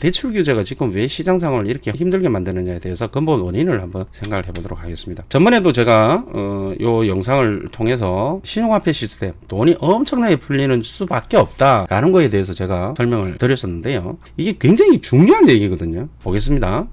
대출 규제가 지금 왜 시장 상황을 이렇게 힘들게 만드느냐에 대해서 근본 원인을 한번 생각을 해보도록 하겠습니다. 전번에도 제가 요 영상을 통해서 신용화폐 시스템 돈이 엄청나게 풀리는 수밖에 없다라는 거에 대해서 제가 설명을 드렸었는데요. 이게 굉장히 중요한 얘기거든요. 보겠습니다.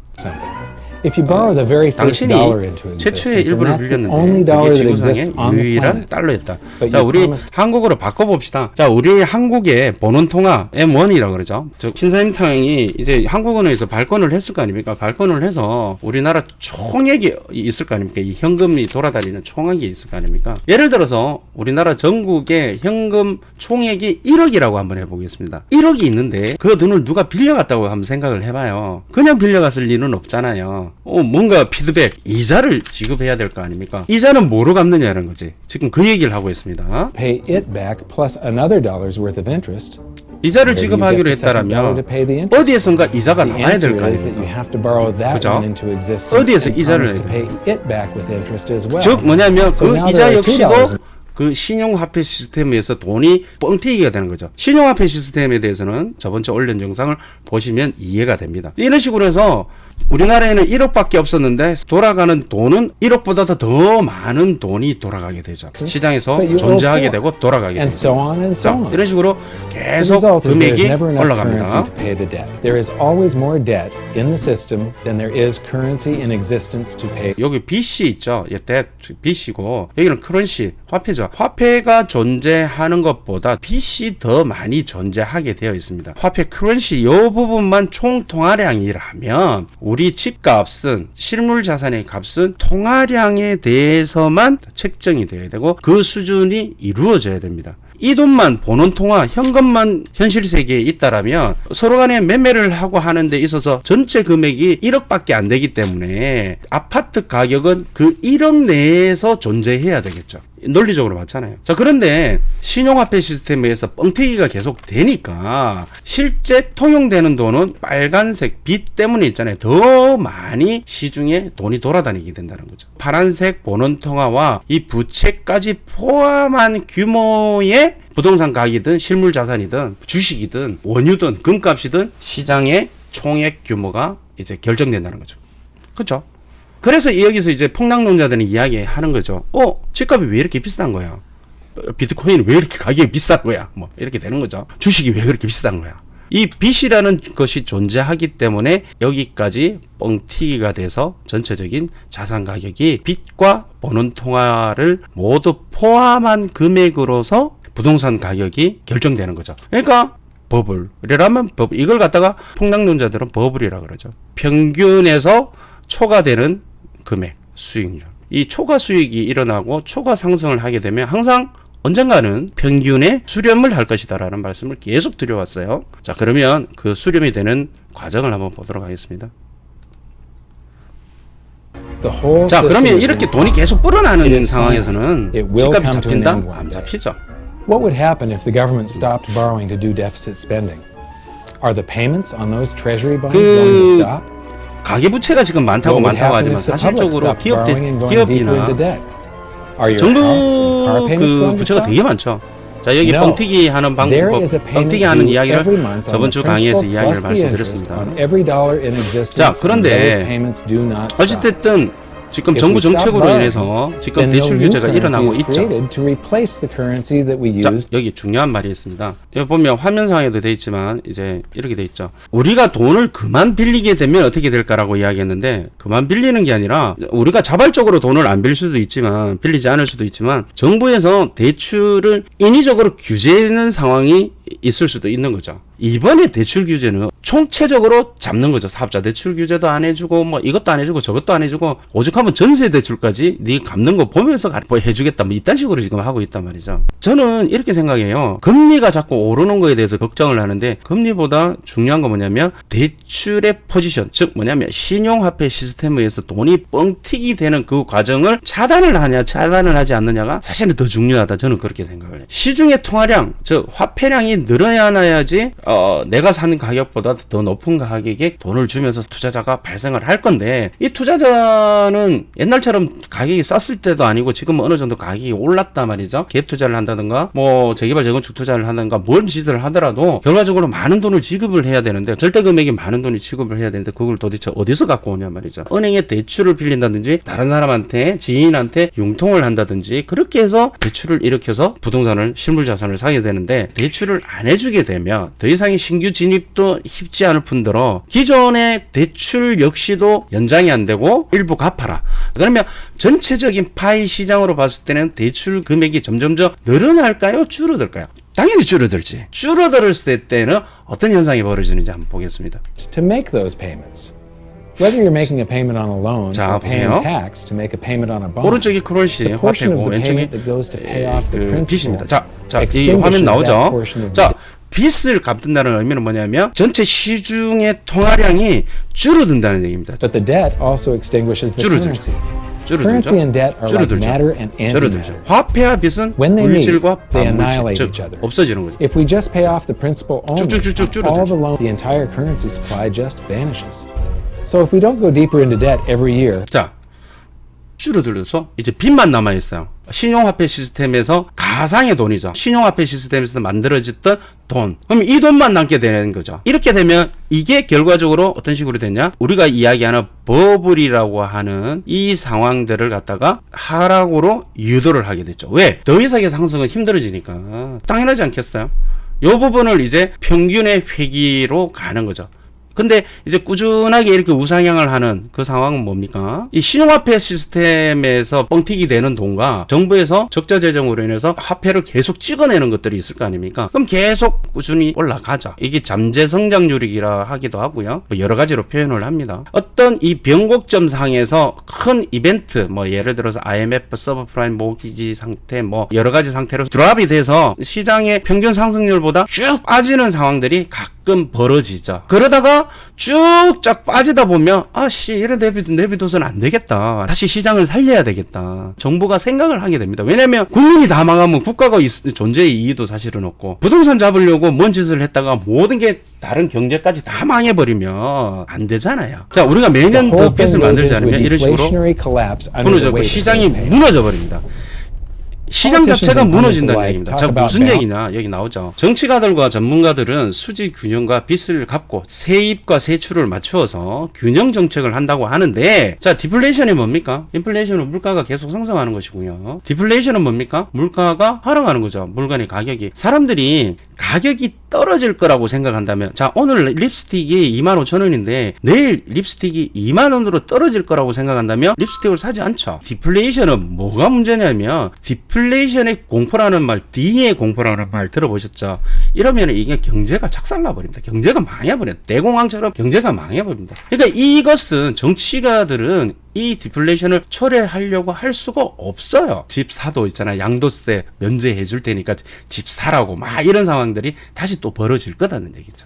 If you borrow the very first dollar into 최초의 existence, and 일부를 that's the 빌렸는데 only 그게 dollar that 지구상의 exists on the 유일한 planet. 달러였다. But 자, you 우리 promised- 한국어로 바꿔봅시다. 자, 우리 한국의 번원통화 M1이라고 그러죠. 신사임당이 이제 한국은행에서 발권을 했을 거 아닙니까? 발권을 해서 우리나라 총액이 있을 거 아닙니까? 이 현금이 돌아다니는 총액이 있을 거 아닙니까? 예를 들어서 우리나라 전국의 현금 총액이 1억이라고 한번 해보겠습니다. 1억이 있는데 그 돈을 누가 빌려갔다고 한번 생각을 해봐요. 그냥 빌려갔을 리는 없잖아요. 뭔가 피드백, 이자를 지급해야 될 거 아닙니까? 이자는 뭐로 갚느냐는 거지. 지금 그 얘기를 하고 있습니다. Pay it back plus another dollar's worth of interest. 이자를 Where do you 지급하기로 get the second dollar 했다라면 to pay the interest? 어디에선가 이자가 The 나와야 될 answer 거 is that you 아닙니까? have to borrow that 그죠? one into existence 어디에서 and 이자를 promise to pay it back with interest as well. 즉 뭐냐면 So 그 now 이자 there are 역시도 $2. 그 신용화폐 시스템에서 돈이 뻥튀기가 되는 거죠. 신용화폐 시스템에 대해서는 저번 주 올린 영상을 보시면 이해가 됩니다. 이런 식으로 해서 우리나라에는 1억밖에 없었는데 돌아가는 돈은 1억보다 더 많은 돈이 돌아가게 되죠. 시장에서 But you 존재하게 owe 되고 돌아가게 And so 되죠. on and so 자, on. 이런 식으로 The 계속 result is there is 금액이 never enough 올라갑니다. currency to pay the debt. There is always more debt in the system than there is currency in existence to pay. 여기 BC 있죠. debt BC고 여기는 커런시 화폐죠. 화폐가 존재하는 것보다 BC 더 많이 존재하게 되어 있습니다. 화폐 커런시 이 부분만 총 통화량이라면 우리 집값은 실물 자산의 값은 통화량에 대해서만 책정이 되어야 되고 그 수준이 이루어져야 됩니다. 이 돈만 보는 통화, 현금만 현실 세계에 있다라면 서로 간에 매매를 하고 하는 데 있어서 전체 금액이 1억밖에 안 되기 때문에 아파트 가격은 그 1억 내에서 존재해야 되겠죠. 논리적으로 맞잖아요. 자, 그런데 신용화폐 시스템에 의해서 뻥튀기가 계속 되니까 실제 통용되는 돈은 빨간색 빛 때문에 있잖아요. 더 많이 시중에 돈이 돌아다니게 된다는 거죠. 파란색 본원통화와 이 부채까지 포함한 규모의 부동산 가격이든 실물 자산이든 주식이든 원유든 금값이든 시장의 총액 규모가 이제 결정된다는 거죠. 그렇죠? 그래서 여기서 이제 폭락론자들은 이야기하는 거죠. 집값이 왜 이렇게 비싼 거야? 비트코인이 왜 이렇게 가격이 비싼 거야? 뭐 이렇게 되는 거죠. 주식이 왜 그렇게 비싼 거야? 이 빚이라는 것이 존재하기 때문에 여기까지 뻥튀기가 돼서 전체적인 자산 가격이 빚과 버는 통화를 모두 포함한 금액으로서 부동산 가격이 결정되는 거죠. 그러니까 버블이라면 버블, 이걸 갖다가 폭락론자들은 버블이라 그러죠. 평균에서 초과되는 금액, 수익률. 이 초과 수익이 일어나고 초과 상승을 하게 되면 항상 언젠가는 평균에 수렴을 할 것이다라는 말씀을 계속 드려왔어요. 자, 그러면 그 수렴이 되는 과정을 한번 보도록 하겠습니다. 자, 그러면 이렇게 돈이 계속 불어나는 상황에서는 집값이 잡힌다? 안 잡히죠. What would happen if the government stopped borrowing to do deficit spending? Are the payments on those treasury bonds going to stop? 가계부채가 지금 많다고 하지만 사실적으로 기업이나 정부 그 부채가 되게 많죠. 자, 여기 뻥튀기 하는 방법, 뻥튀기 하는 이야기를 저번 주 강의에서 이야기를 말씀드렸습니다. 자, 그런데 어찌됐든 지금 정부 정책으로 인해서 지금 대출 규제가 일어나고 있죠. 자, 여기 중요한 말이 있습니다. 여기 보면 화면상에도 돼 있지만 이제 이렇게 돼 있죠. 우리가 돈을 그만 빌리게 되면 어떻게 될까라고 이야기했는데 그만 빌리는 게 아니라 우리가 자발적으로 돈을 안 빌릴 수도 있지만 빌리지 않을 수도 있지만 정부에서 대출을 인위적으로 규제하는 상황이 있을 수도 있는 거죠. 이번에 대출 규제는 총체적으로 잡는 거죠. 사업자 대출 규제도 안 해주고 뭐 이것도 안 해주고 저것도 안 해주고 오죽하면 전세 대출까지 네 갚는 거 보면서 뭐 해주겠다 뭐 이딴 식으로 지금 하고 있단 말이죠. 저는 이렇게 생각해요. 금리가 자꾸 오르는 거에 대해서 걱정을 하는데 금리보다 중요한 건 뭐냐면 대출의 포지션, 즉 뭐냐면 신용화폐 시스템에 의해서 돈이 뻥튀기 되는 그 과정을 차단을 하냐 차단을 하지 않느냐가 사실은 더 중요하다. 저는 그렇게 생각을 해요. 시중의 통화량, 즉 화폐량이 늘어나야지 내가 사는 가격보다 더 높은 가격에 돈을 주면서 투자자가 발생을 할 건데, 이 투자자는 옛날처럼 가격이 쌌을 때도 아니고 지금 어느 정도 가격이 올랐단 말이죠. 갭 투자를 한다든가 뭐 재개발 재건축 투자를 하든가 뭔 짓을 하더라도 결과적으로 많은 돈을 지급을 해야 되는데, 절대 금액이 많은 돈이 지급을 해야 되는데 그걸 도대체 어디서 갖고 오냐 말이죠. 은행에 대출을 빌린다든지 다른 사람한테 지인한테 융통을 한다든지 그렇게 해서 대출을 일으켜서 부동산을 실물 자산을 사게 되는데, 대출을 안 해주게 되면 더 이상의 신규 진입도 쉽지 않을 뿐더러 기존의 대출 역시도 연장이 안 되고 일부 갚아라. 그러면 전체적인 파이 시장으로 봤을 때는 대출 금액이 점점 늘어날까요? 줄어들까요? 당연히 줄어들지. 줄어들었을 때는 어떤 현상이 벌어지는지 한번 보겠습니다. To make those payments. Whether you're making a payment on a loan 자, or paying 보세요. tax to make a payment on a bond. 오른쪽이 크런시 The portion of 화폐고 the 왼쪽이 payment that goes to pay off the principal 빚입니다. 자, 이 extinguishes 화면 that 나오죠? portion of 자, 빚을 갚는다는 의미는 뭐냐면 전체 시중의 통화량이 줄어든다는 얘기입니다. But the debt also extinguishes the 줄어들죠. currency. Currency and debt are like matter and 줄어들죠. antimatter. 화폐와 빚은 When they meet, 물질과 they 반물질, annihilate 즉 each other. 없어지는 거죠. If we just pay off the principal only, 쭉쭉쭉쭉 줄어들죠. all the loan, the entire currency supply just vanishes. So if we don't go deeper into debt every year, 자, 줄어들어서 이제 빚만 남아 있어요. 신용화폐 시스템에서 가상의 돈이죠. 신용화폐 시스템에서 만들어졌던 돈. 그럼 이 돈만 남게 되는 거죠. 이렇게 되면 이게 결과적으로 어떤 식으로 되냐? 우리가 이야기하는 버블이라고 하는 이 상황들을 갖다가 하락으로 유도를 하게 됐죠. 왜? 더 이상의 상승은 힘들어지니까. 당연하지 않겠어요? 이 부분을 이제 평균의 회귀로 가는 거죠. 근데 이제 꾸준하게 이렇게 우상향을 하는 그 상황은 뭡니까? 이 신용화폐 시스템에서 뻥튀기 되는 돈과 정부에서 적자 재정으로 인해서 화폐를 계속 찍어내는 것들이 있을 거 아닙니까? 그럼 계속 꾸준히 올라가죠. 이게 잠재 성장률이라 하기도 하고요. 뭐 여러 가지로 표현을 합니다. 어떤 이 변곡점 상에서 큰 이벤트, 뭐 예를 들어서 IMF 서브프라임 모기지 상태, 뭐 여러 가지 상태로 드랍이 돼서 시장의 평균 상승률보다 쭉 빠지는 상황들이 가끔 벌어지죠. 그러다가 쭉 쫙 빠지다 보면 이래 내비둬서는 안 되겠다. 다시 시장을 살려야 되겠다. 정부가 생각을 하게 됩니다. 왜냐면 국민이 다 망하면 국가가 존재의 이유도 사실은 없고, 부동산 잡으려고 뭔 짓을 했다가 모든 게 다른 경제까지 다 망해버리면 안 되잖아요. 자, 우리가 매년 더 빚을 만들자면 이런 식으로 무너졌고 시장이 무너져 버립니다. 시장 자체가 무너진다는 얘기입니다. 자, 무슨 얘기냐? 여기 나오죠. 정치가들과 전문가들은 수지 균형과 빚을 갚고 세입과 세출을 맞추어서 균형 정책을 한다고 하는데, 자, 디플레이션이 뭡니까? 인플레이션은 물가가 계속 상승하는 것이고요. 디플레이션은 뭡니까? 물가가 하락하는 거죠. 물건의 가격이. 사람들이 가격이 떨어질 거라고 생각한다면, 자, 오늘 립스틱이 25,000원인데 내일 립스틱이 2만원으로 떨어질 거라고 생각한다면 립스틱을 사지 않죠. 디플레이션은 뭐가 문제냐면, 디플레이션의 공포라는 말, D의 공포라는 말 들어보셨죠? 이러면 이게 경제가 착살나버립니다. 경제가 망해버립니다. 대공황처럼 경제가 망해버립니다. 그러니까 이것은 정치가들은 이 디플레이션을 초래하려고 할 수가 없어요. 집 사도 있잖아요. 양도세 면제해 줄 테니까 집 사라고 막 이런 상황들이 다시 또 벌어질 거다는 얘기죠.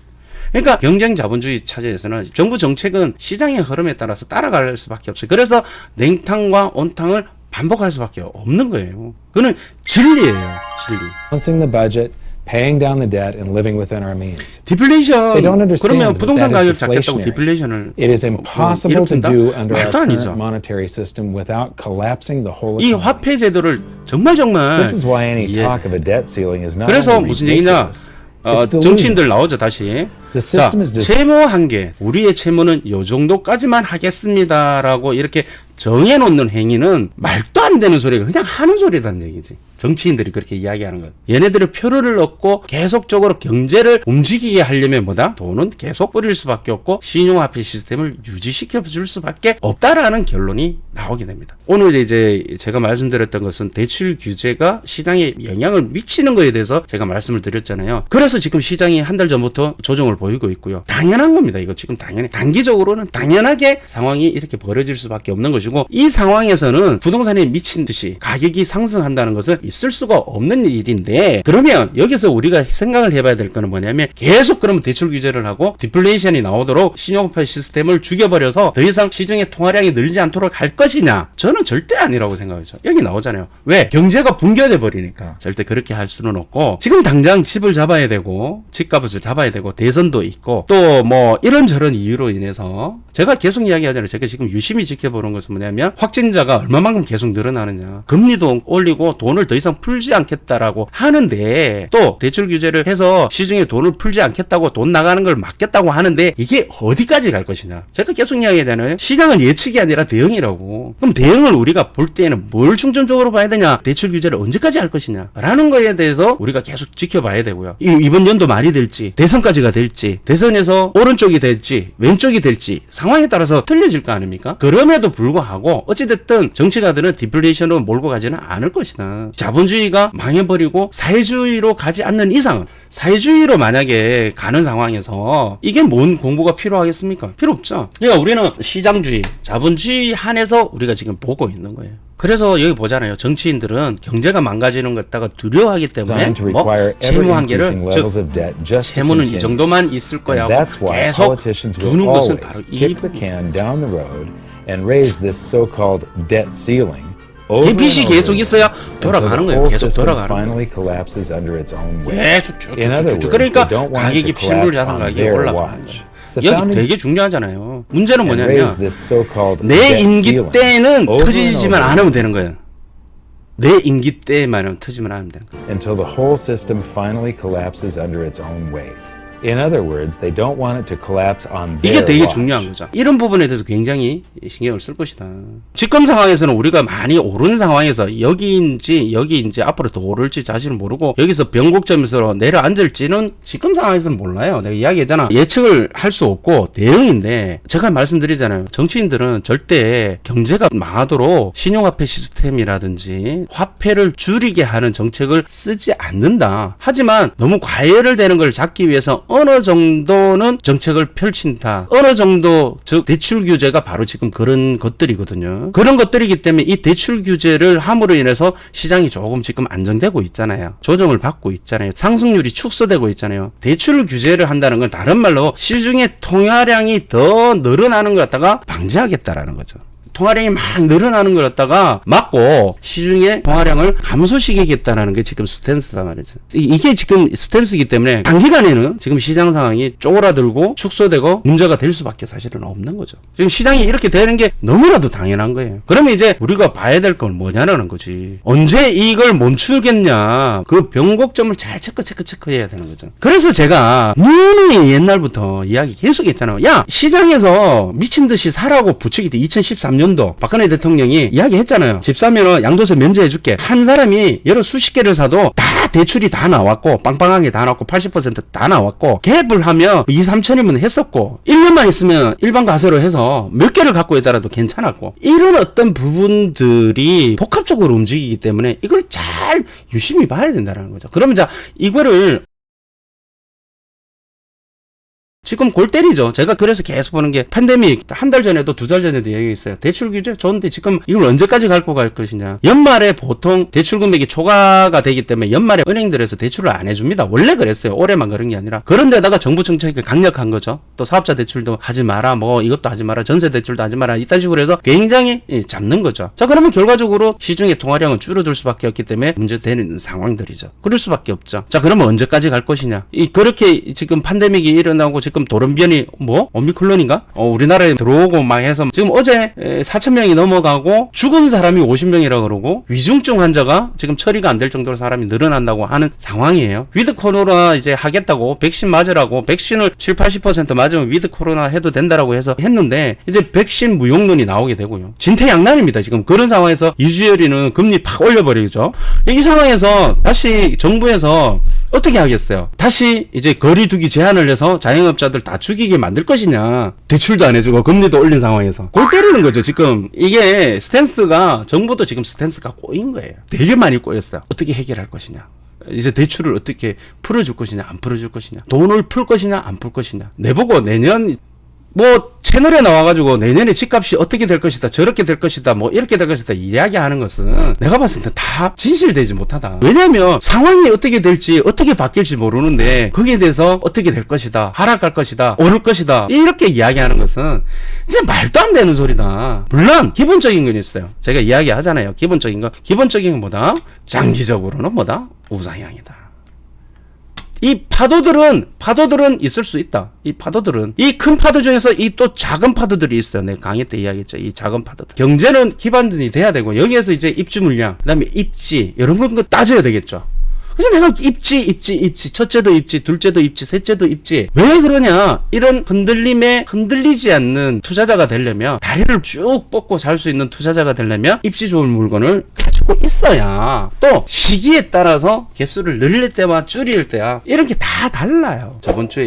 그러니까 경쟁 자본주의 차제에서는 정부 정책은 시장의 흐름에 따라서 따라갈 수밖에 없어요. 그래서 냉탕과 온탕을 반복할 수밖에 없는 거예요. 그거는 진리예요. 진리. balancing the budget, paying down the debt, and living within our means. 디플레이션, They don't understand 그러면 that 부동산 that 가격 is 잡겠다고 deflationary. 디플레이션을 It is impossible to 일으킨다? do under our 말도 current 아니죠. monetary system without collapsing the whole 이 economy. 화폐 제도를 정말 This is why any 예. talk of a debt ceiling is not 그래서 only 무슨 얘기냐? ridiculous, it's delusional. 정치인들 나오죠, 다시. The 자, system is 채무 한계, 우리의 채무는 요 정도까지만 하겠습니다라고 이렇게 정해놓는 행위는 말도 안 되는 소리가 그냥 하는 소리라는 얘기지. 정치인들이 그렇게 이야기하는 것. 얘네들의 표를 얻고 계속적으로 경제를 움직이게 하려면 뭐다? 돈은 계속 뿌릴 수밖에 없고 신용화폐 시스템을 유지시켜 줄 수밖에 없다라는 결론이 나오게 됩니다. 오늘 이제 제가 말씀드렸던 것은 대출 규제가 시장에 영향을 미치는 거에 대해서 제가 말씀을 드렸잖아요. 그래서 지금 시장이 한 달 전부터 조정을 보이고 있고요. 당연한 겁니다. 이거 지금 당연히 단기적으로는 당연하게 상황이 이렇게 벌어질 수밖에 없는 것이고, 이 상황에서는 부동산이 미친 듯이 가격이 상승한다는 것은 있을 수가 없는 일인데, 그러면 여기서 우리가 생각을 해봐야 될 거는 뭐냐면, 계속 그러면 대출 규제를 하고 디플레이션이 나오도록 신용화폐 시스템을 죽여버려서 더 이상 시중의 통화량이 늘지 않도록 할 것이냐? 저는 절대 아니라고 생각하죠. 여기 나오잖아요. 왜? 경제가 붕괴돼 버리니까. 절대 그렇게 할 수는 없고, 지금 당장 집을 잡아야 되고 집값을 잡아야 되고 대선도 있고 또 뭐 이런저런 이유로 인해서 제가 계속 이야기하잖아요. 제가 지금 유심히 지켜보는 것은 뭐냐면, 확진자가 얼마만큼 계속 늘어나느냐, 금리도 올리고 돈을 더 이상 풀지 않겠다라고 하는데, 또 대출 규제를 해서 시중에 돈을 풀지 않겠다고 돈 나가는 걸 막겠다고 하는데, 이게 어디까지 갈 것이냐. 제가 계속 이야기하잖아요. 시장은 예측이 아니라 대응이라고. 그럼 대응을 우리가 볼 때에는 뭘 중점적으로 봐야 되냐, 대출 규제를 언제까지 할 것이냐 라는 거에 대해서 우리가 계속 지켜봐야 되고요. 이번 연도 말이 될지 대선까지가 될지, 대선에서 오른쪽이 될지 왼쪽이 될지 상황에 따라서 틀려질 거 아닙니까? 그럼에도 불구하고 어찌됐든 정치가들은 디플레이션으로 몰고 가지는 않을 것이다. 자본주의가 망해버리고 사회주의로 가지 않는 이상은, 사회주의로 만약에 가는 상황에서 이게 뭔 공부가 필요하겠습니까? 필요 없죠. 그러니까 우리는 시장주의, 자본주의 한에서 우리가 지금 보고 있는 거예요. 그래서 여기 보잖아요. 정치인들은 경제가 망가지는 것 갖다가 두려워하기 때문에 뭐 채무 한계를, 즉 채무는 이 정도만 있을 거야 하고 계속 두는 것은 바로 이 빚이 계속 있어야 돌아가는 거예요. 계속 돌아가는 거예요. 계속 쭉. 그러니까 가격이 실물 자산 가격이 올라가는 거예요. 여기 되게 중요하잖아요. 문제는 뭐냐면, 내 임기 때는 터지지만 않으면 되는 거예요. 내 임기 때만 터지면 않으면 되는 거예요. Until the whole system finally collapses under its own weight. In other words, they don't want it to collapse on their 이게 되게 watch. 중요한 거죠. 이런 부분에 대해서 굉장히 신경을 쓸 것이다. 지금 상황에서는 우리가 많이 오른 상황에서 여기인지 앞으로 더 오를지 자신은 모르고 여기서 변곡점에서 내려앉을지는 지금 상황에서는 몰라요. 내가 이야기했잖아. 예측을 할 수 없고 대응인데, 제가 말씀드리잖아요. 정치인들은 절대 경제가 망하도록 신용화폐 시스템이라든지 화폐를 줄이게 하는 정책을 쓰지 않는다. 하지만 너무 과열을 되는 걸 잡기 위해서 어느 정도는 정책을 펼친다. 어느 정도, 즉 대출 규제가 바로 지금 그런 것들이거든요. 그런 것들이기 때문에 이 대출 규제를 함으로 인해서 시장이 조금 지금 안정되고 있잖아요. 조정을 받고 있잖아요. 상승률이 축소되고 있잖아요. 대출 규제를 한다는 건 다른 말로 시중의 통화량이 더 늘어나는 것 갖다가 방지하겠다라는 거죠. 통화량이 막 늘어나는 걸 갖다가 막고 시중의 통화량을 감소시키겠다는 게 지금 스탠스다 말이죠. 이게 지금 스탠스이기 때문에 단기간에는 지금 시장 상황이 쪼그라들고 축소되고 문제가 될 수밖에 사실은 없는 거죠. 지금 시장이 이렇게 되는 게 너무나도 당연한 거예요. 그러면 이제 우리가 봐야 될 건 뭐냐라는 거지. 언제 이걸 멈추겠냐. 그 변곡점을 잘 체크해야 되는 거죠. 그래서 제가 누누이 옛날부터 이야기 계속 했잖아요. 야, 시장에서 미친 듯이 사라고 부추기 때 2013년 박근혜 대통령이 이야기했잖아요. 집 사면은 양도세 면제해줄게. 한 사람이 여러 수십 개를 사도 다 대출이 다 나왔고, 빵빵하게 다 나왔고, 80% 다 나왔고, 갭을 하면 2, 3천이면 했었고, 1년만 있으면 일반 가세로 해서 몇 개를 갖고 있더라도 괜찮았고, 이런 어떤 부분들이 복합적으로 움직이기 때문에 이걸 잘 유심히 봐야 된다는 거죠. 그러면 자, 이거를 지금 골 때리죠. 제가 그래서 계속 보는 게, 팬데믹 한 달 전에도 두 달 전에도 얘기했어요. 대출 규제 좋은데 지금 이걸 언제까지 갖고 갈 것이냐. 연말에 보통 대출 금액이 초과가 되기 때문에 연말에 은행들에서 대출을 안 해줍니다. 원래 그랬어요. 올해만 그런 게 아니라. 그런데다가 정부 정책이 강력한 거죠. 또 사업자 대출도 하지 마라, 뭐 이것도 하지 마라, 전세 대출도 하지 마라, 이딴 식으로 해서 굉장히 잡는 거죠. 자, 그러면 결과적으로 시중의 통화량은 줄어들 수밖에 없기 때문에 문제되는 상황들이죠. 그럴 수밖에 없죠. 자, 그러면 언제까지 갈 것이냐. 그렇게 지금 팬데믹이 일어나고 지금 돌연변이 오미클론인가? 우리나라에 들어오고 막 해서 지금 어제 4,000명이 넘어가고 죽은 사람이 50명이라 그러고 위중증 환자가 지금 처리가 안 될 정도로 사람이 늘어난다고 하는 상황이에요. 위드 코로나 이제 하겠다고 백신 맞으라고 백신을 7, 80% 맞으면 위드 코로나 해도 된다라고 해서 했는데 이제 백신 무용론이 나오게 되고요. 진퇴양난입니다. 지금 그런 상황에서 이주열이는 금리 팍 올려버리죠. 이 상황에서 다시 정부에서 어떻게 하겠어요? 다시 이제 거리두기 제한을 해서 자영업자들 다 죽이게 만들 것이냐. 대출도 안 해주고 금리도 올린 상황에서 골 때리는 거죠. 지금 이게 스탠스가, 정부도 지금 스탠스가 꼬인 거예요. 되게 많이 꼬였어요. 어떻게 해결할 것이냐. 이제 대출을 어떻게 풀어줄 것이냐 안 풀어줄 것이냐, 돈을 풀 것이냐 안 풀 것이냐, 내보고 내년 뭐 채널에 나와가지고 내년에 집값이 어떻게 될 것이다, 저렇게 될 것이다, 뭐 이렇게 될 것이다 이야기하는 것은 내가 봤을 때 다 진실되지 못하다. 왜냐하면 상황이 어떻게 될지 어떻게 바뀔지 모르는데 거기에 대해서 어떻게 될 것이다, 하락할 것이다, 오를 것이다 이렇게 이야기하는 것은 이제 말도 안 되는 소리다. 물론 기본적인 건 있어요. 제가 이야기하잖아요. 기본적인 건 뭐다? 장기적으로는 뭐다? 우상향이다. 이 파도들은 있을 수 있다. 이 파도들은 이 큰 파도 중에서 이 또 작은 파도들이 있어요. 내가 강의 때 이야기했죠. 이 작은 파도들. 경제는 기반이 돼야 되고 여기에서 이제 입주 물량, 그다음에 입지 이런 거 따져야 되겠죠. 그래서 내가 입지 첫째도 입지, 둘째도 입지, 셋째도 입지. 왜 그러냐? 이런 흔들림에 흔들리지 않는 투자자가 되려면, 다리를 쭉 뻗고 살 수 있는 투자자가 되려면 입지 좋은 물건을 가지고 있어야, 또 시기에 따라서 개수를 늘릴 때와 줄일 때야 이런 게 다 달라요. 저번 주에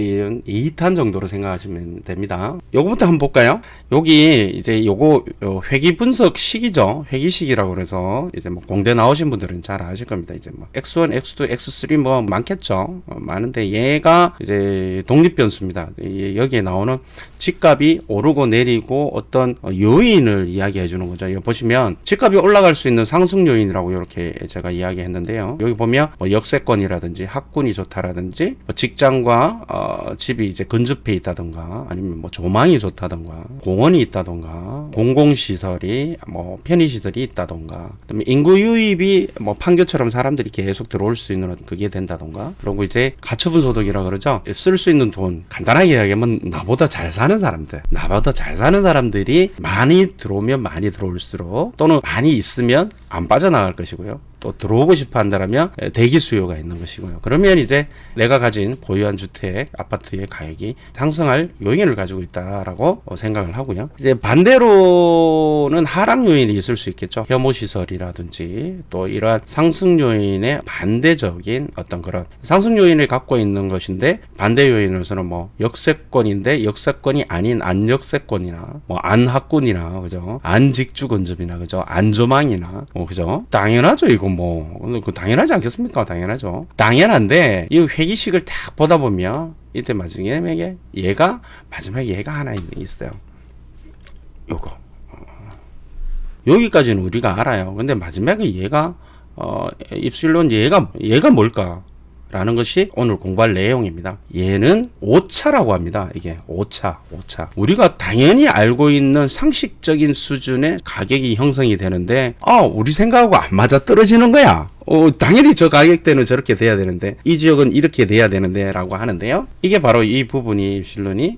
2탄 정도로 생각하시면 됩니다. 요거부터 한번 볼까요? 여기 이제 요거 회기 분석 시기죠. 회기 시기라고 그래서 이제 뭐 공대 나오신 분들은 잘 아실 겁니다. 이제 뭐 X1, X2, X3 뭐 많겠죠. 많은데 얘가 이제 독립 변수입니다. 여기에 나오는 집값이 오르고 내리고 어떤 요인을 이야기해 주는 거죠. 여기 보시면 집값이 올라갈 수 있는 상승 요인이라고 이렇게 제가 이야기했는데요. 여기 보면 뭐 역세권이라든지 학군이 좋다라든지 뭐 직장과 집이 이제 근접해 있다던가, 아니면 뭐 조망이 좋다던가, 공원이 있다던가, 공공시설이 뭐 편의시설이 있다던가, 그다음에 인구 유입이 뭐 판교처럼 사람들이 계속 들어올 수 있는 그게 된다던가, 그리고 이제 가처분 소득이라 그러죠. 쓸 수 있는 돈, 간단하게 이야기하면 나보다 잘 사는 사람들이 많이 들어오면 많이 들어올수록, 또는 많이 있으면 안 빠져나갈 것이고요. 또 들어오고 싶어 한다면 대기 수요가 있는 것이고요. 그러면 이제 내가 가진 보유한 주택, 아파트의 가격이 상승할 요인을 가지고 있다라고 생각을 하고요. 이제 반대로는 하락 요인이 있을 수 있겠죠. 혐오시설이라든지 또 이러한 상승 요인의 반대적인 어떤 그런 상승 요인을 갖고 있는 것인데, 반대 요인으로서는 뭐 역세권인데 역세권이 아닌 안역세권이나 뭐 안학군이나, 그죠? 안직주 근접이나, 그죠? 안조망이나, 그죠? 당연하죠. 이거 뭐 당연하지 않겠습니까? 당연하죠. 당연한데 이 회기식을 딱 보다 보면 이때 마지막에 얘가 하나 있어요. 요거 여기까지는 우리가 알아요. 근데 마지막에 얘가 입실론 얘가 뭘까? 라는 것이 오늘 공부할 내용입니다. 얘는 오차라고 합니다. 이게 오차. 우리가 당연히 알고 있는 상식적인 수준의 가격이 형성이 되는데, 우리 생각하고 안 맞아 떨어지는 거야. 당연히 저 가격대는 저렇게 돼야 되는데, 이 지역은 이렇게 돼야 되는데 라고 하는데요. 이게 바로 이 부분이 입실론이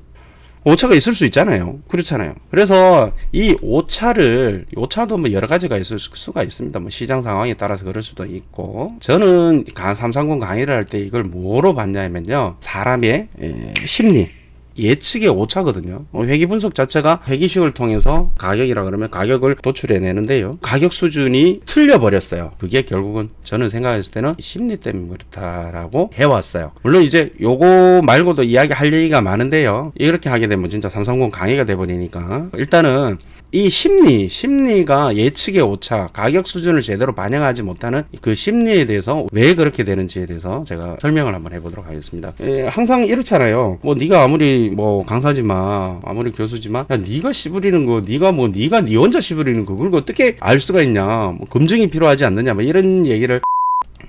오차가 있을 수 있잖아요. 그렇잖아요. 그래서 이 오차도 뭐 여러 가지가 있을 수가 있습니다. 뭐 시장 상황에 따라서 그럴 수도 있고, 저는 330 강의를 할 때 이걸 뭐로 봤냐면요, 사람의 심리, 예측의 오차거든요. 회기 분석 자체가 회기식을 통해서 가격이라 그러면 가격을 도출해 내는데요, 가격 수준이 틀려 버렸어요. 그게 결국은 저는 생각했을 때는 심리 때문에 그렇다라고 해왔어요. 물론 이제 요거 말고도 이야기할 얘기가 많은데요, 이렇게 하게 되면 진짜 330 강의가 돼버리니까, 일단은 이 심리가 예측의 오차, 가격 수준을 제대로 반영하지 못하는 그 심리에 대해서 왜 그렇게 되는지에 대해서 제가 설명을 한번 해보도록 하겠습니다. 항상 이렇잖아요. 뭐 네가 아무리 뭐 강사지만, 아무리 교수지만, 야 네가 씨부리는 거, 네가 네 혼자 씨부리는 거, 그걸 어떻게 알 수가 있냐, 뭐 검증이 필요하지 않느냐, 뭐 이런 얘기를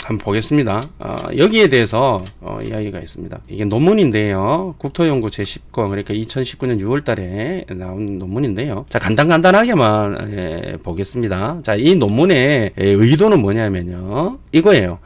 한번 보겠습니다. 여기에 대해서 이야기가 있습니다. 이게 논문인데요, 국토연구 제10권, 그러니까 2019년 6월달에 나온 논문인데요. 자, 간단하게만 보겠습니다. 자, 이 논문의 의도는 뭐냐면요, 이거예요.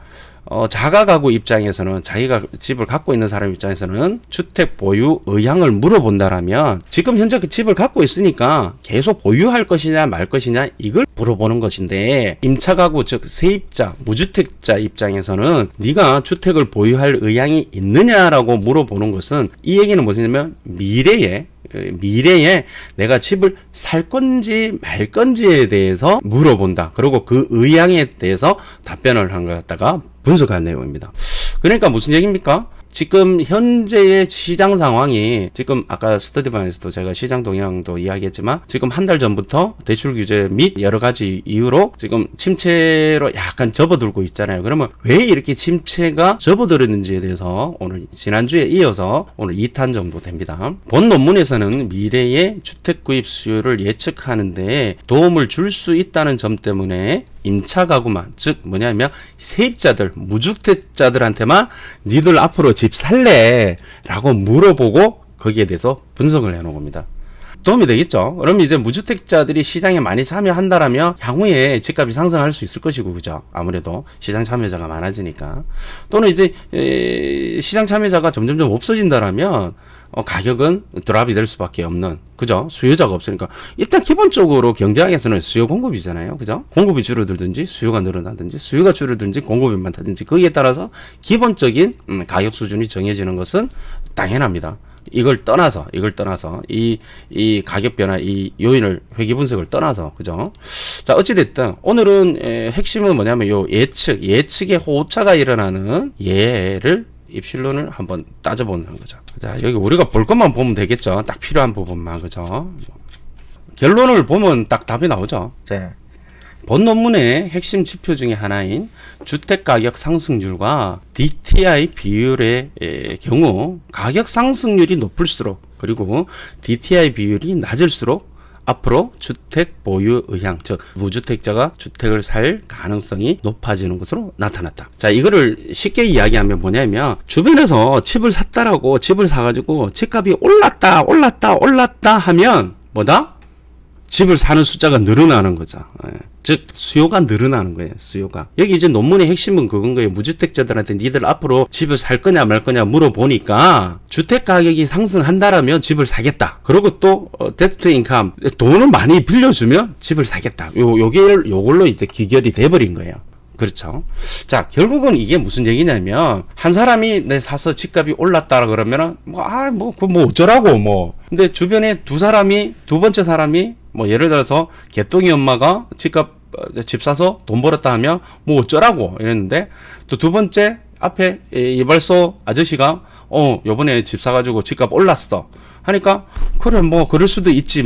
자가 가구 입장에서는, 자기가 집을 갖고 있는 사람 입장에서는 주택 보유 의향을 물어본다라면, 지금 현재 그 집을 갖고 있으니까 계속 보유할 것이냐 말 것이냐 이걸 물어보는 것인데, 임차 가구 즉 세입자, 무주택자 입장에서는 네가 주택을 보유할 의향이 있느냐라고 물어보는 것은, 이 얘기는 무엇이냐면 미래에 내가 집을 살 건지 말 건지에 대해서 물어본다. 그리고 그 의향에 대해서 답변을 한 것 갖다가 분석한 내용입니다. 그러니까 무슨 얘기입니까? 지금 현재의 시장 상황이 지금 아까 스터디반에서도 제가 시장 동향도 이야기했지만 지금 한 달 전부터 대출 규제 및 여러 가지 이유로 지금 침체로 약간 접어들고 있잖아요. 그러면 왜 이렇게 침체가 접어들었는지에 대해서 오늘 지난주에 이어서 오늘 2탄 정도 됩니다. 본 논문에서는 미래의 주택 구입 수요를 예측하는데 도움을 줄 수 있다는 점 때문에 임차 가구만, 즉 뭐냐면 세입자들, 무주택자들한테만 니들 앞으로 집 살래? 라고 물어보고 거기에 대해서 분석을 해놓은 겁니다. 도움이 되겠죠. 그럼 이제 무주택자들이 시장에 많이 참여한다라면 향후에 집값이 상승할 수 있을 것이고, 그죠? 아무래도 시장 참여자가 많아지니까. 또는 이제 시장 참여자가 점점점 없어진다라면 가격은 드랍이 될 수밖에 없는, 그죠? 수요자가 없으니까. 일단 기본적으로 경제학에서는 수요 공급이잖아요. 그죠? 공급이 줄어들든지 수요가 늘어나든지 수요가 줄어들든지 공급이 많다든지 거기에 따라서 기본적인 가격 수준이 정해지는 것은 당연합니다. 이걸 떠나서 이 가격 변화, 이 요인을 회귀 분석을 떠나서, 그죠? 자, 어찌됐든 오늘은 핵심은 뭐냐면 요 예측의 호차가 일어나는 예를 입실론을 한번 따져보는 거죠. 자, 여기 우리가 볼 것만 보면 되겠죠. 딱 필요한 부분만, 그죠? 결론을 보면 딱 답이 나오죠. 자, 본 논문의 핵심 지표 중에 하나인 주택가격 상승률과 DTI 비율의 경우 가격 상승률이 높을수록, 그리고 DTI 비율이 낮을수록 앞으로 주택 보유 의향, 즉 무주택자가 주택을 살 가능성이 높아지는 것으로 나타났다. 자, 이거를 쉽게 이야기하면 뭐냐면 주변에서 집을 샀다라고 집을 사가지고 집값이 올랐다 하면 뭐다? 집을 사는 숫자가 늘어나는 거죠. 즉 수요가 늘어나는 거예요. 수요가. 여기 이제 논문의 핵심은 그건 거예요. 무주택자들한테 니들 앞으로 집을 살 거냐 말 거냐 물어보니까 주택 가격이 상승한다라면 집을 사겠다. 그리고 또 데트 인컴, 돈을 많이 빌려주면 집을 사겠다. 요걸로 이제 귀결이 돼버린 거예요. 그렇죠. 자, 결국은 이게 무슨 얘기냐면, 한 사람이 내 사서 집값이 올랐다 그러면은, 어쩌라고, 근데 주변에 두 번째 사람이, 예를 들어서, 개똥이 엄마가 집 사서 돈 벌었다 하면, 어쩌라고, 이랬는데, 또 두 번째, 앞에 이발소 아저씨가, 요번에 집 사가지고 집값 올랐어. 하니까, 그래, 그럴 수도 있지,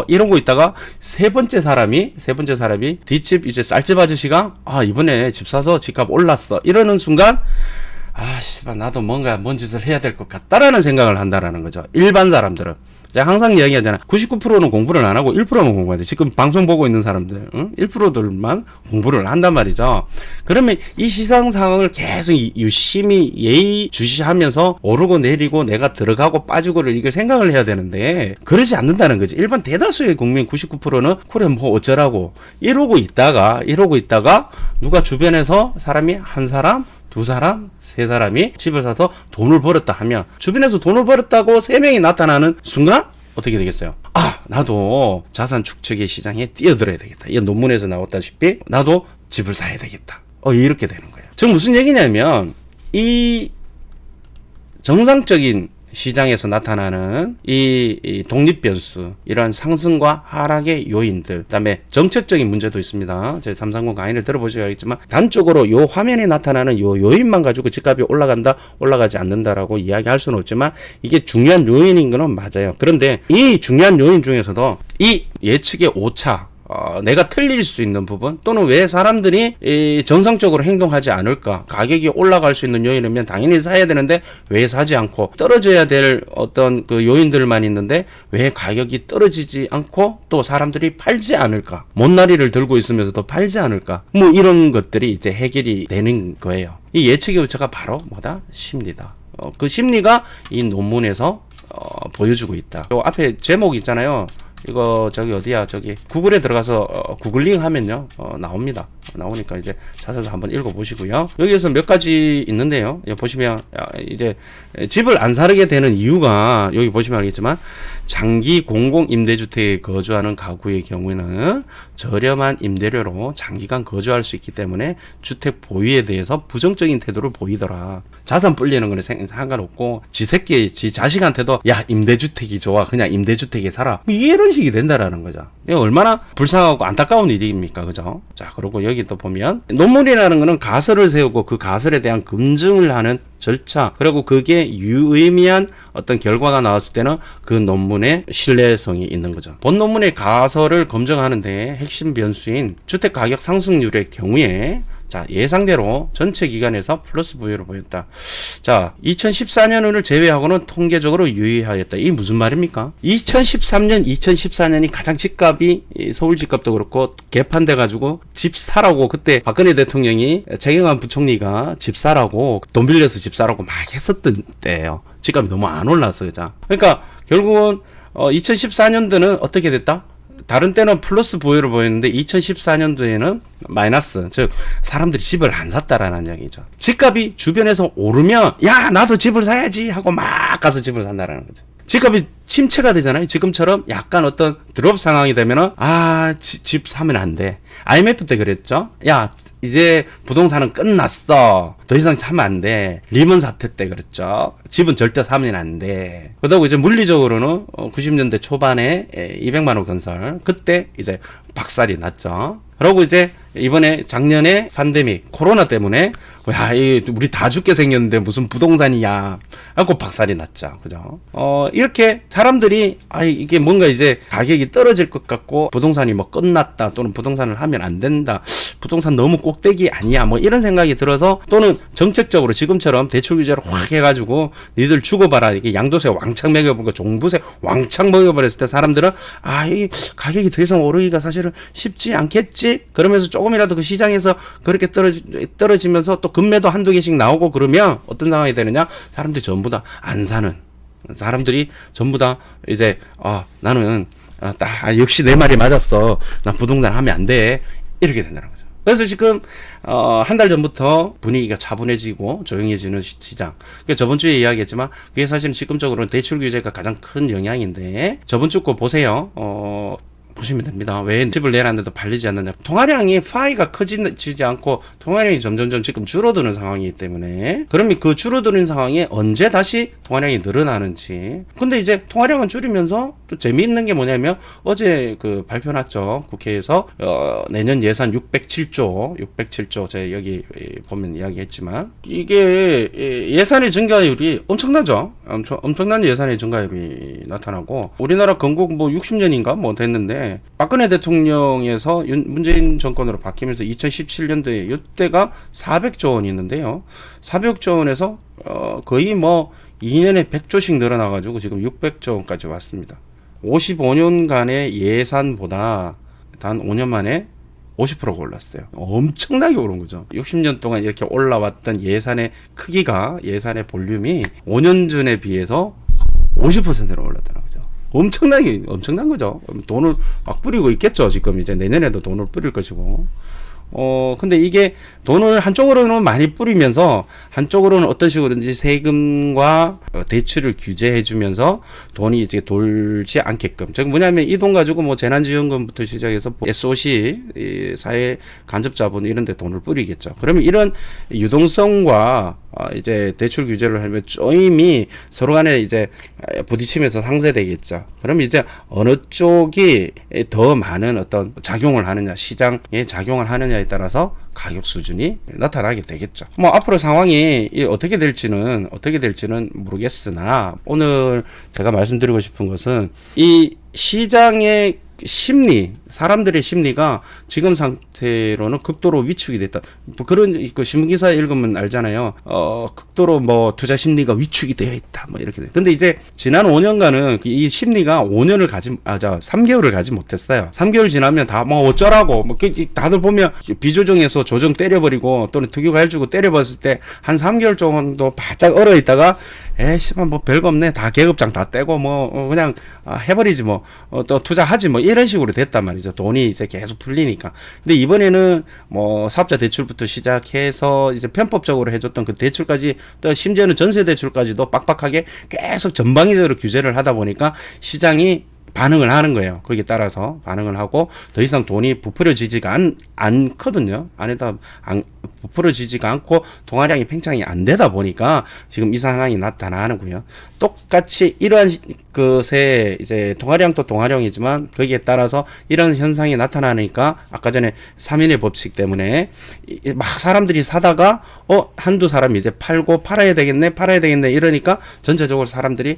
이러고 있다가, 세 번째 사람이, 뒷집, 이제 쌀집 아저씨가, 이번에 집 사서 집값 올랐어. 이러는 순간, 씨발, 나도 뭔 짓을 해야 될 것 같다라는 생각을 한다라는 거죠. 일반 사람들은. 제가 항상 이야기하잖아. 99%는 공부를 안 하고 1%만 공부해야 돼. 지금 방송 보고 있는 사람들, 1%들만 공부를 한단 말이죠. 그러면 이 시장 상황을 계속 유심히 예의주시하면서 오르고 내리고 내가 들어가고 빠지고를 이걸 생각을 해야 되는데, 그러지 않는다는 거지. 일반 대다수의 국민 99%는 그래 어쩌라고 이러고 있다가 누가 주변에서 사람이 한 사람, 두 사람, 세 사람이 집을 사서 돈을 벌었다 하면, 주변에서 돈을 벌었다고 세 명이 나타나는 순간 어떻게 되겠어요? 나도 자산 축적의 시장에 뛰어들어야 되겠다. 이 논문에서 나왔다시피 나도 집을 사야 되겠다. 이렇게 되는 거예요. 즉 무슨 얘기냐면, 이 정상적인 시장에서 나타나는 이 독립변수, 이러한 상승과 하락의 요인들, 그다음에 정책적인 문제도 있습니다. 제 330 강의를 들어보셔야겠지만, 단적으로 요 화면에 나타나는 요 요인만 가지고 집값이 올라간다, 올라가지 않는다라고 이야기할 수는 없지만, 이게 중요한 요인인 거는 맞아요. 그런데 이 중요한 요인 중에서도 이 예측의 오차, 내가 틀릴 수 있는 부분, 또는 왜 사람들이 정상적으로 행동하지 않을까, 가격이 올라갈 수 있는 요인이면 당연히 사야 되는데 왜 사지 않고, 떨어져야 될 어떤 그 요인들만 있는데 왜 가격이 떨어지지 않고 또 사람들이 팔지 않을까, 못난이를 들고 있으면서도 팔지 않을까, 이런 것들이 이제 해결이 되는 거예요. 이 예측의 오차가 바로 심리다. 그 심리가 이 논문에서 보여주고 있다. 요 앞에 제목 있잖아요. 이거 구글에 들어가서 구글링 하면요 나옵니다. 나오니까 이제 찾아서 한번 읽어보시고요. 여기에서 몇 가지 있는데요. 여기 보시면 이제 집을 안 사게 되는 이유가, 여기 보시면 알겠지만, 장기 공공임대주택에 거주하는 가구의 경우에는 저렴한 임대료로 장기간 거주할 수 있기 때문에 주택 보유에 대해서 부정적인 태도를 보이더라. 자산 불리는 거는 상관없고, 지 자식한테도 야, 임대주택이 좋아, 그냥 임대주택에 살아, 이런 식이 된다라는 거죠. 이거 얼마나 불쌍하고 안타까운 일입니까, 그죠? 자, 그리고 여기 논문에도 보면 논문이라는 거는 가설을 세우고 그 가설에 대한 검증을 하는 절차, 그리고 그게 유의미한 어떤 결과가 나왔을 때는 그 논문의 신뢰성이 있는 거죠. 본 논문의 가설을 검증하는데 핵심 변수인 주택 가격 상승률의 경우에 자, 예상대로 전체 기간에서 플러스 부유를 보였다. 자, 2014년을 제외하고는 통계적으로 유의하였다. 이게 무슨 말입니까? 2013년, 2014년이 가장 집값이 서울 집값도 그렇고 개판돼 가지고 집 사라고 그때 박근혜 대통령이 최경환 부총리가 집 사라고 돈 빌려서 집 사라고 막 했었던 때예요. 집값이 너무 안 올랐어요. 자, 그러니까 결국은 2014년도는 어떻게 됐다? 다른 때는 플러스 부유를 보였는데 2014년도에는 마이너스, 즉 사람들이 집을 안 샀다라는 이야기죠. 집값이 주변에서 오르면 야 나도 집을 사야지 하고 막 가서 집을 산다라는 거죠. 집값이 침체가 되잖아요. 지금처럼 약간 어떤 드롭 상황이 되면은 집 사면 안 돼. IMF 때 그랬죠. 야 이제 부동산은 끝났어. 더 이상 사면 안 돼. 리먼 사태 때 그랬죠. 집은 절대 사면 안 돼. 그러다가 이제 물리적으로는 90년대 초반에 200만 원 건설 그때 이제 박살이 났죠. 그러고 이제 이번에 작년에 팬데믹 코로나 때문에 야, 우리 다 죽게 생겼는데 무슨 부동산이야 하고 박살이 났죠. 그죠? 이렇게 사람들이 이게 뭔가 이제 가격이 떨어질 것 같고 부동산이 뭐 끝났다 또는 부동산을 하면 안 된다. 부동산 너무 꼭대기 아니야. 뭐 이런 생각이 들어서 또는 정책적으로 지금처럼 대출 규제를 확 해가지고 니들 죽어봐라. 이게 양도세 왕창 매겨버리고 종부세 왕창 먹여버렸을 때 사람들은 이 가격이 더 이상 오르기가 사실은 쉽지 않겠지. 그러면서 조금이라도 그 시장에서 그렇게 떨어지면서 또 금매도 한두 개씩 나오고 그러면 어떤 상황이 되느냐? 사람들이 전부 다 안 사는 사람들이 전부 다 이제 나는 역시 내 말이 맞았어. 나 부동산 하면 안 돼. 이렇게 된다는 거죠. 그래서 지금 한 달 전부터 분위기가 차분해지고 조용해지는 시장. 그러니까 저번 주에 이야기했지만 그게 사실은 지금적으로는 대출 규제가 가장 큰 영향인데 저번 주 거 보세요. 보시면 됩니다. 왜 집을 내놨는데도 팔리지 않느냐. 통화량이 파이가 커지지 않고 통화량이 점점점 지금 줄어드는 상황이기 때문에 그러면 그 줄어드는 상황에 언제 다시 통화량이 늘어나는지. 근데 이제 통화량은 줄이면서 또 재미있는 게 뭐냐면 어제 그 발표 났죠. 국회에서 내년 예산 607조 제가 여기 보면 이야기했지만 이게 예산의 증가율이 엄청나죠. 엄청난 예산의 증가율이 나타나고 우리나라 건국 뭐 60년인가 뭐 됐는데 박근혜 대통령에서 문재인 정권으로 바뀌면서 2017년도에 이때가 400조 원이 있는데요. 400조 원에서 거의 뭐 2년에 100조씩 늘어나가지고 지금 600조 원까지 왔습니다. 55년간의 예산보다 단 5년 만에 50%가 올랐어요. 엄청나게 오른 거죠. 60년 동안 이렇게 올라왔던 예산의 크기가, 예산의 볼륨이 5년 전에 비해서 50%로 올랐다는 거죠. 엄청난 거죠. 돈을 막 뿌리고 있겠죠. 지금 이제 내년에도 돈을 뿌릴 것이고. 근데 이게 돈을 한쪽으로는 많이 뿌리면서 한쪽으로는 어떤 식으로든지 세금과 대출을 규제해주면서 돈이 이제 돌지 않게끔. 즉 뭐냐면 이 돈 가지고 뭐 재난지원금부터 시작해서 SOC, 사회 간접자본 이런 데 돈을 뿌리겠죠. 그러면 이런 유동성과 이제 대출 규제를 하면 쪼임이 서로 간에 이제 부딪히면서 상쇄되겠죠. 그럼 이제 어느 쪽이 더 많은 어떤 작용을 하느냐, 시장에 작용을 하느냐에 따라서 가격 수준이 나타나게 되겠죠. 뭐 앞으로 상황이 어떻게 될지는 모르겠으나 오늘 제가 말씀드리고 싶은 것은 이 시장의 심리, 사람들의 심리가 지금 상태로는 극도로 위축이 됐다. 뭐 그런 그 신문기사 읽으면 알잖아요. 극도로 뭐 투자 심리가 위축이 되어 있다. 뭐 이렇게 돼. 근데 이제 지난 5년간은 이 심리가 3개월을 가지 못했어요. 3개월 지나면 다 뭐 어쩌라고 뭐 다들 보면 비조정에서 조정 때려버리고 또는 특유가 주고 때려봤을 때 한 3개월 정도 바짝 얼어 있다가 씨발 뭐 별거 없네. 다 계급장 다 떼고 뭐 그냥 해버리지 뭐 또 투자하지 뭐 이런 식으로 됐단 말이죠. 돈이 이제 계속 풀리니까. 근데 이번에는 뭐 사업자 대출부터 시작해서 이제 편법적으로 해줬던 그 대출까지 또 심지어는 전세 대출까지도 빡빡하게 계속 전방위적으로 규제를 하다 보니까 시장이 반응을 하는 거예요. 거기에 따라서 반응을 하고 더 이상 돈이 부풀어지지가 않거든요. 부풀어지지가 않고 동아량이 팽창이 안 되다 보니까 지금 이 상황이 나타나는고요. 똑같이 이러한 것에 이제 동아량도 동아량이지만 거기에 따라서 이런 현상이 나타나니까 아까 전에 3인의 법칙 때문에 막 사람들이 사다가 한두 사람이 이제 팔아야 되겠네 이러니까 전체적으로 사람들이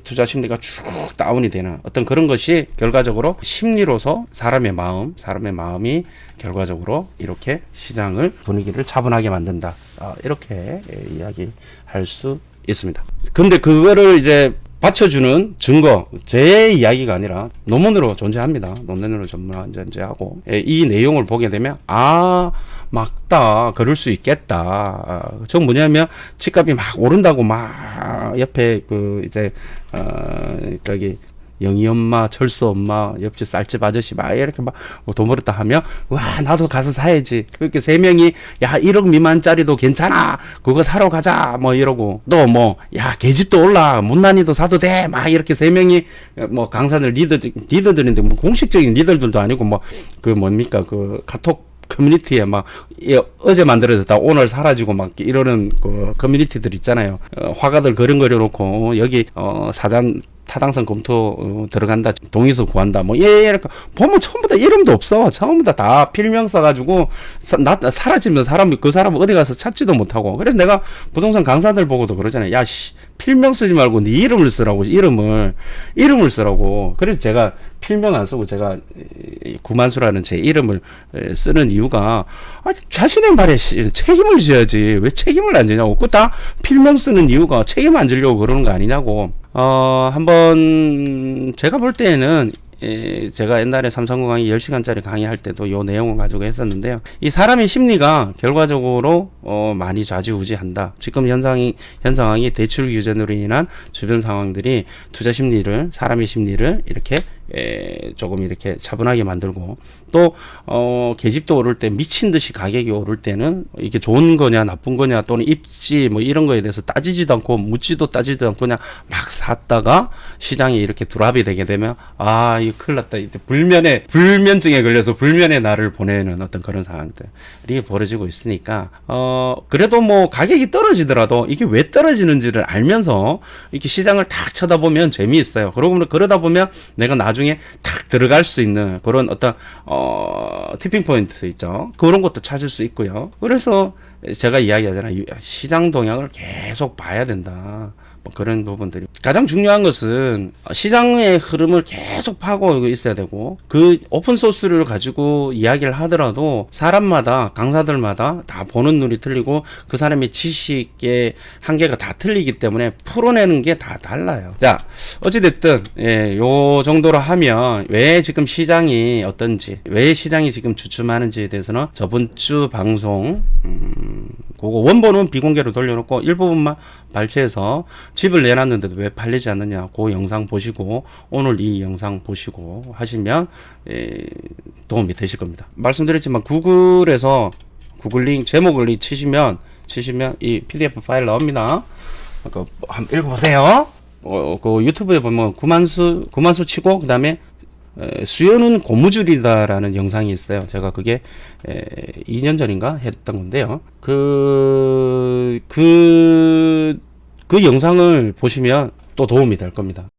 투자 심리가 쭉 다운이 되는 어떤 그런 것이 결과적으로 심리로서 사람의 마음이 결과적으로 이렇게 시장을 분위기를 차분하게 만든다. 이렇게 이야기할 수 있습니다. 근데 그거를 이제 받쳐주는 증거, 제 이야기가 아니라 논문으로 존재합니다. 논문으로 존재하고 이 내용을 보게 되면 맞다, 그럴 수 있겠다. 저 뭐냐면 집값이 막 오른다고 막 옆에 저기 영희 엄마, 철수 엄마, 옆집 쌀집 아저씨 막 이렇게 막 돈 벌었다 하면 와 나도 가서 사야지. 그렇게 세 명이 야 1억 미만짜리도 괜찮아. 그거 사러 가자. 뭐 이러고 또 뭐 야 계집도 올라. 못난이도 사도 돼. 막 이렇게 세 명이 뭐 강사들 리더들인데 뭐 공식적인 리더들도 아니고 뭐 뭡니까 카톡 커뮤니티에 막 어제 만들어졌다 오늘 사라지고 막 이러는 커뮤니티들 있잖아요. 화가들 그림그려 놓고 여기 타당성 검토 들어간다, 동의서 구한다, 이렇게 보면 전부 다 이름도 없어. 전부 다 필명 써가지고 사라지면 그 사람 어디 가서 찾지도 못하고. 그래서 내가 부동산 강사들 보고도 그러잖아요. 야, 필명 쓰지 말고 네 이름을 쓰라고. 이름을 쓰라고. 그래서 제가 필명 안 쓰고 제가 구만수라는 제 이름을 쓰는 이유가 자신의 말에 책임을 져야지. 왜 책임을 안 지냐고. 그거 다 필명 쓰는 이유가 책임 안 지려고 그러는 거 아니냐고. 한번 제가 볼 때에는 제가 옛날에 삼성공 강의 10시간짜리 강의할 때도 요 내용을 가지고 했었는데요. 이 사람의 심리가 결과적으로 많이 좌지우지한다. 지금 현 상황이 대출 규제로 인한 주변 상황들이 투자 심리를, 사람의 심리를 이렇게 조금 이렇게 차분하게 만들고, 또 계집도 오를 때 미친 듯이 가격이 오를 때는 이게 좋은 거냐 나쁜 거냐 또는 입지 뭐 이런 거에 대해서 따지지도 않고 묻지도 따지지도 않고 그냥 막 샀다가 시장이 이렇게 드랍이 되게 되면 이거 큰일 났다. 이때 불면증에 걸려서 불면의 날을 보내는 어떤 그런 상황들이 벌어지고 있으니까 그래도 뭐 가격이 떨어지더라도 이게 왜 떨어지는지를 알면서 이렇게 시장을 딱 쳐다보면 재미있어요. 그러다 보면 내가 나중에 딱 들어갈 수 있는 그런 어떤 티핑 포인트 있죠. 그런 것도 찾을 수 있고요. 그래서 제가 이야기하잖아요. 시장 동향을 계속 봐야 된다. 그런 부분들이 가장 중요한 것은 시장의 흐름을 계속 파고 있어야 되고, 그 오픈 소스를 가지고 이야기를 하더라도 사람마다 강사들마다 다 보는 눈이 틀리고 그 사람의 지식의 한계가 다 틀리기 때문에 풀어내는 게 다 달라요. 자, 어찌됐든 요 정도로 하면 왜 지금 시장이 어떤지, 왜 시장이 지금 주춤하는지에 대해서는 저번 주 방송 그거 원본은 비공개로 돌려놓고 일부분만 발췌해서 집을 내놨는데도 왜 팔리지 않느냐, 그 영상 보시고 오늘 이 영상 보시고 하시면 도움이 되실 겁니다. 말씀드렸지만 구글에서 구글링 제목을 치시면 이 PDF 파일 나옵니다. 한번 읽어보세요. 그 유튜브에 보면 구만수 치고 그 다음에 수요는 고무줄이다라는 영상이 있어요. 제가 그게 2년 전인가 했던 건데요. 그 영상을 보시면 또 도움이 될 겁니다.